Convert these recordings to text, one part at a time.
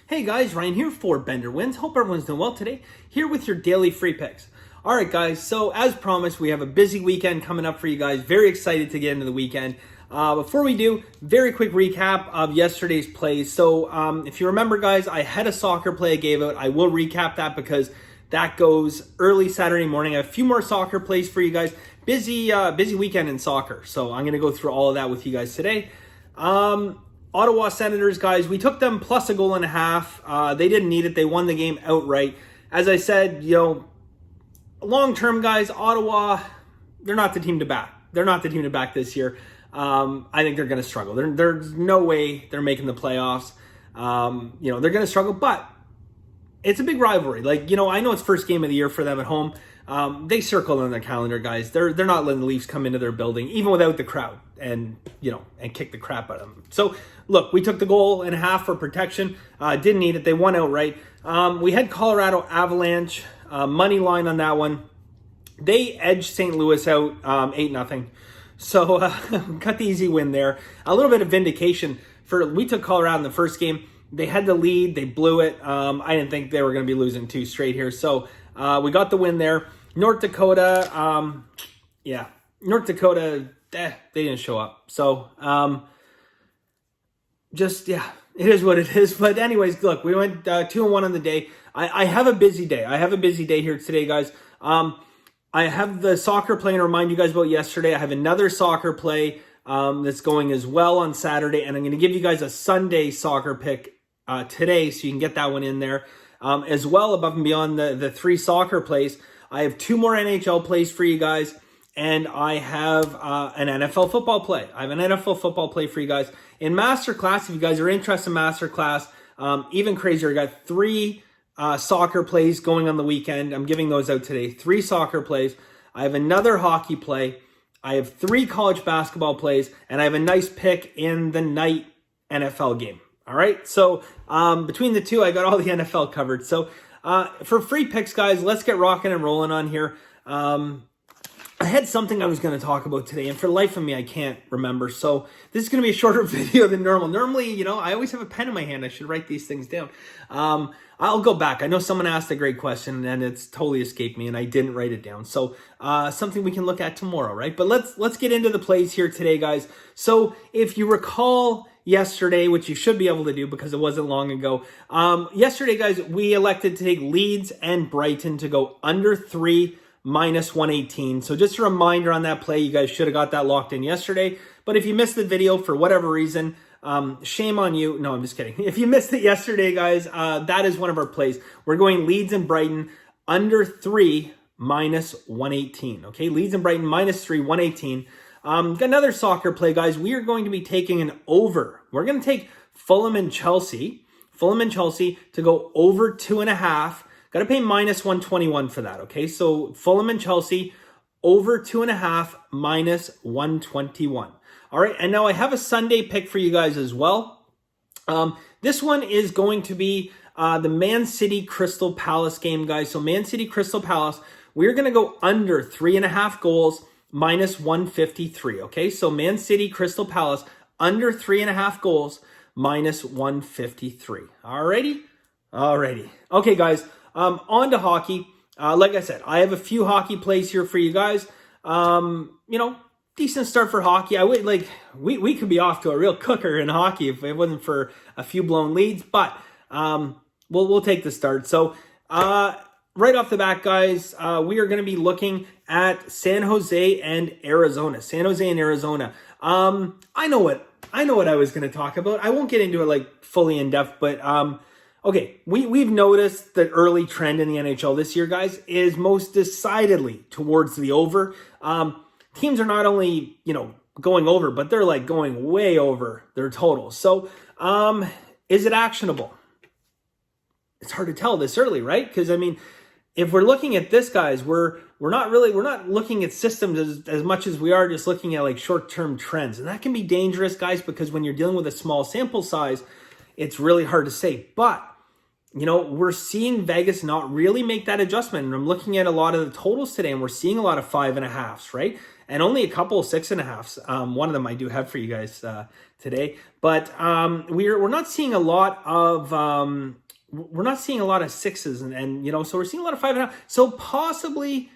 Hey guys, Ryan here for Bender Wins. Hope everyone's doing well today. Here with your daily free picks. All right, guys. So as promised, we have a busy weekend coming up for you guys. Very excited to get into the weekend. Before we do, very quick recap of yesterday's plays. So if you remember, guys, I had a soccer play I gave out. I will recap that because that goes early Saturday morning. I have a few more soccer plays for you guys. Busy weekend in soccer. So I'm going to go through all of that with you guys today. Ottawa Senators, guys, we took them plus a goal and a half. They didn't need it. They won the game outright. As I said, long-term, guys, Ottawa, they're not the team to back. They're not the team to back this year. I think they're going to struggle. There's no way they're making the playoffs. They're going to struggle, but it's a big rivalry. I know it's first game of the year for them at home. They circle on their calendar, guys. They're not letting the Leafs come into their building, even without the crowd, and kick the crap out of them. So, look, we took the goal and a half for protection. Didn't need it. They won outright. We had Colorado Avalanche, money line on that one. They edged St. Louis out 8-0. So, got the easy win there. A little bit of vindication. We took Colorado in the first game. They had the lead. They blew it. I didn't think they were going to be losing 2 straight here. So, we got the win there. North Dakota, they didn't show up. So, it is what it is. But anyways, look, we went 2-1 on the day. I have a busy day. I have a busy day here today, guys. I have the soccer play to remind you guys about yesterday. I have another soccer play that's going as well on Saturday. And I'm going to give you guys a Sunday soccer pick today so you can get that one in there. As well, above and beyond the 3 soccer plays, I have 2 more NHL plays for you guys, and I have an NFL football play. I have an NFL football play for you guys. In Masterclass, if you guys are interested in Masterclass, even crazier, I got 3 soccer plays going on the weekend. I'm giving those out today. 3 soccer plays. I have another hockey play. I have 3 college basketball plays, and I have a nice pick in the night NFL game. All right, so between the 2, I got all the NFL covered. So for free picks, guys, let's get rocking and rolling on here. I had something I was going to talk about today, and for the life of me, I can't remember. So this is going to be a shorter video than normal. Normally, I always have a pen in my hand. I should write these things down. I'll go back. I know someone asked a great question, and it's totally escaped me, and I didn't write it down. So something we can look at tomorrow, right? But let's get into the plays here today, guys. So if you recall yesterday, which you should be able to do because it wasn't long ago. Yesterday, guys, we elected to take Leeds and Brighton to go under 3 minus 118. So just a reminder on that play, you guys should have got that locked in yesterday. But if you missed the video for whatever reason, shame on you. No, I'm just kidding. If you missed it yesterday, guys, that is one of our plays. We're going Leeds and Brighton under 3 minus 118. Okay, Leeds and Brighton minus 3, 118. Got another soccer play, guys. We are going to be taking an over. We're going to take Fulham and Chelsea to go over 2.5. Got to pay minus 121 for that, okay? So Fulham and Chelsea over 2.5 minus 121. All right, and now I have a Sunday pick for you guys as well. This one is going to be the Man City Crystal Palace game, guys. So Man City Crystal Palace, we're going to go under 3.5 goals minus 153, okay? So Man City Crystal Palace under 3.5 goals minus 153. Alrighty. Okay, guys. On to hockey. Like I said, I have a few hockey plays here for you guys. Decent start for hockey. I would we could be off to a real cooker in hockey if it wasn't for a few blown leads, but we'll take the start. So right off the bat, guys, we are going to be looking at San Jose and Arizona. I know what I was going to talk about. I won't get into it fully in depth, but okay, we've noticed the early trend in the NHL this year, guys, is most decidedly towards the over. Teams are not only, going over, but they're going way over their total. So, is it actionable? It's hard to tell this early, right? Because if we're looking at this, guys, we're not looking at systems as much as we are just looking at short-term trends. And that can be dangerous, guys, because when you're dealing with a small sample size, it's really hard to say. But we're seeing Vegas not really make that adjustment. And I'm looking at a lot of the totals today, and we're seeing a lot of 5.5s, right? and only a couple 6.5s. One of them I do have for you guys today, but we're not seeing a lot of sixes, and so we're seeing a lot of 5.5. So possibly,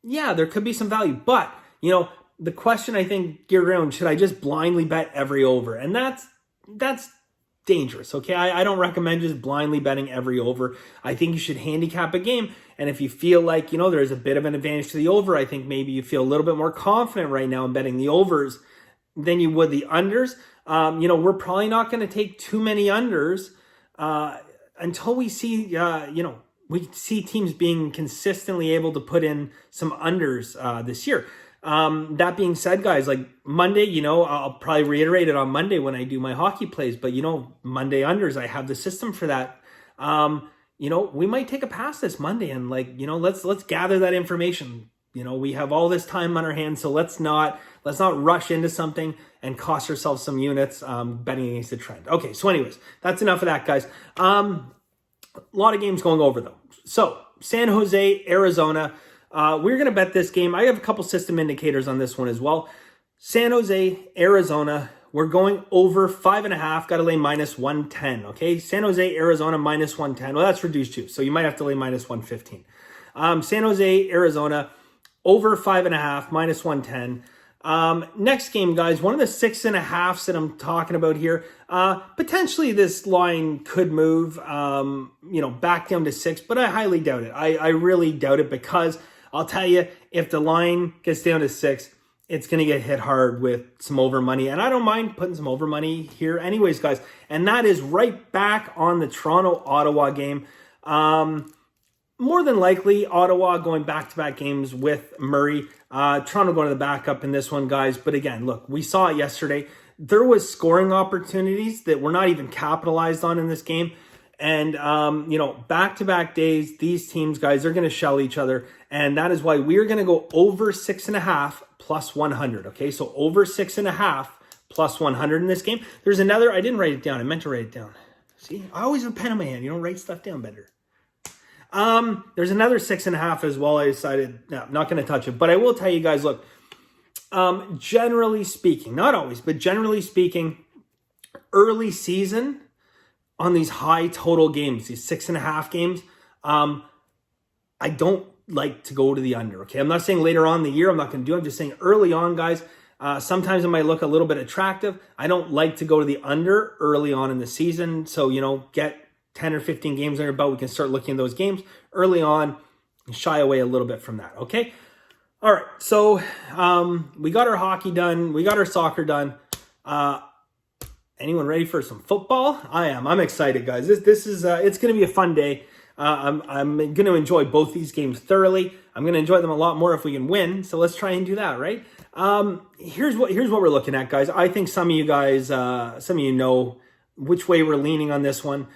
yeah, there could be some value, but the question I think geared around, should I just blindly bet every over? And that's dangerous, okay? I don't recommend just blindly betting every over. I think you should handicap a game, and if you feel like, there's a bit of an advantage to the over, I think maybe you feel a little bit more confident right now in betting the overs than you would the unders. We're probably not going to take too many unders until we see, we see teams being consistently able to put in some unders this year. That being said, guys, like Monday, I'll probably reiterate it on Monday when I do my hockey plays, but Monday unders, I have the system for that. We might take a pass this Monday and let's gather that information. We have all this time on our hands, so let's not rush into something and cost ourselves some units, betting against the trend. Okay. So anyways, that's enough of that, guys. A lot of games going over though. So San Jose, Arizona, we're going to bet this game. I have a couple system indicators on this one as well. San Jose, Arizona, we're going over 5.5. Got to lay minus 110. Okay. San Jose, Arizona, minus 110. Well, that's reduced too, so you might have to lay minus 115. San Jose, Arizona, over 5.5, minus 110. Next game, guys, one of the 6.5s that I'm talking about here. Potentially this line could move, back down to 6, but I highly doubt it. I really doubt it, because I'll tell you, if the line gets down to 6, it's going to get hit hard with some over money. And I don't mind putting some over money here anyways, guys. And that is right back on the Toronto-Ottawa game. More than likely, Ottawa going back-to-back games with Murray. Toronto going to the backup in this one, guys. But again, look, we saw it yesterday. There was scoring opportunities that were not even capitalized on in this game. And, back-to-back days, these teams, guys, they're going to shell each other. And that is why we're going to go over 6.5 plus 100, okay? So over 6.5 plus 100 in this game. There's another, I didn't write it down. I meant to write it down. See, I always have a pen in my hand. You don't write stuff down better. There's another 6.5 as well. I decided, no, I'm not going to touch it. But I will tell you guys, look, generally speaking, not always, but generally speaking, early season on these high total games, these 6.5 games, I don't like to go to the under, okay? I'm not saying later on in the year I'm not going to do it. I'm just saying early on, guys, sometimes it might look a little bit attractive. I don't like to go to the under early on in the season. So, get 10 or 15 games on your belt. We can start looking at those games early on and shy away a little bit from that, okay? All right, so we got our hockey done. We got our soccer done. Anyone ready for some football? I am. I'm excited, guys. This is it's going to be a fun day. I'm going to enjoy both these games thoroughly. I'm going to enjoy them a lot more if we can win. So let's try and do that, right? Here's what we're looking at, guys. I think some of you guys, some of you know which way we're leaning on this one.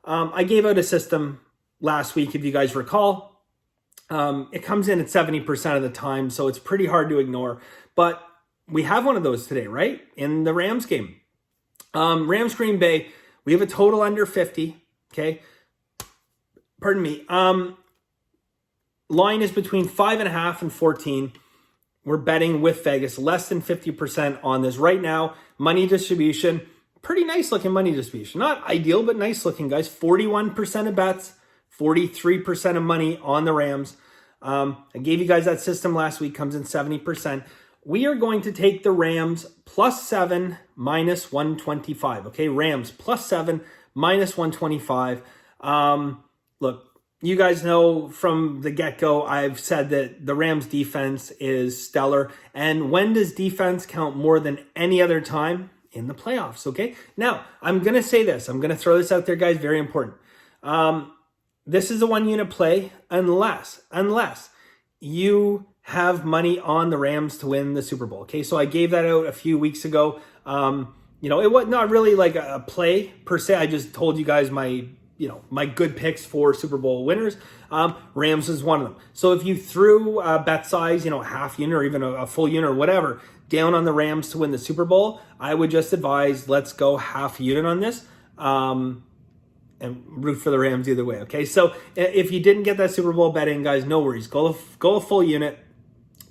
I gave out a system last week, if you guys recall. It comes in at 70% of the time, so it's pretty hard to ignore. But we have one of those today, right? In the Rams game. Rams Green Bay, we have a total under 50, okay? Pardon me. Line is between 5.5 and 14. We're betting with Vegas, less than 50% on this right now. Money distribution, pretty nice looking money distribution. Not ideal, but nice looking, guys. 41% of bets, 43% of money on the Rams. I gave you guys that system last week, comes in 70%. We are going to take the Rams plus 7 minus 125. Okay, Rams plus 7 minus 125. Look, you guys know from the get-go, I've said that the Rams defense is stellar. And when does defense count more than any other time? In the playoffs, okay? Now, I'm going to say this. I'm going to throw this out there, guys. Very important. This is a one-unit play unless you have money on the Rams to win the Super Bowl, okay? So I gave that out a few weeks ago. It was not really like a play per se. I just told you guys my good picks for Super Bowl winners. Rams is one of them. So if you threw bet size, half unit or even a full unit or whatever, down on the Rams to win the Super Bowl, I would just advise, let's go half unit on this and root for the Rams either way, okay? So if you didn't get that Super Bowl bet in, guys, no worries. Go a full unit.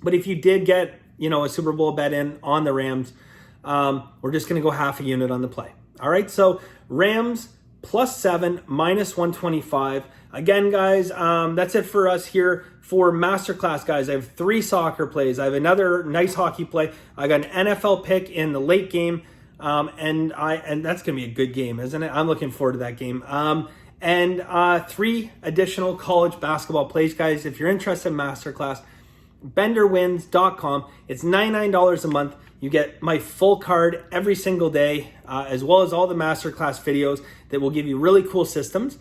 But if you did get a Super Bowl bet in on the Rams. We're just going to go half a unit on the play. All right, so Rams +7, -125. Again, guys, that's it for us here for Masterclass, guys. I have 3 soccer plays. I have another nice hockey play. I got an NFL pick in the late game, and that's going to be a good game, isn't it? I'm looking forward to that game. And 3 additional college basketball plays, guys. If you're interested in Masterclass, benderwins.com. It's $99 a month. You get my full card every single day, as well as all the Masterclass videos that will give you really cool systems,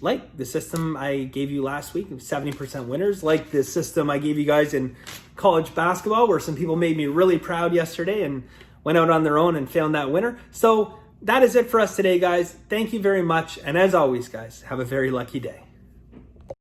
like the system I gave you last week, 70% winners, like the system I gave you guys in college basketball, where some people made me really proud yesterday and went out on their own and found that winner. So that is it for us today, guys. Thank you very much. And as always, guys, have a very lucky day.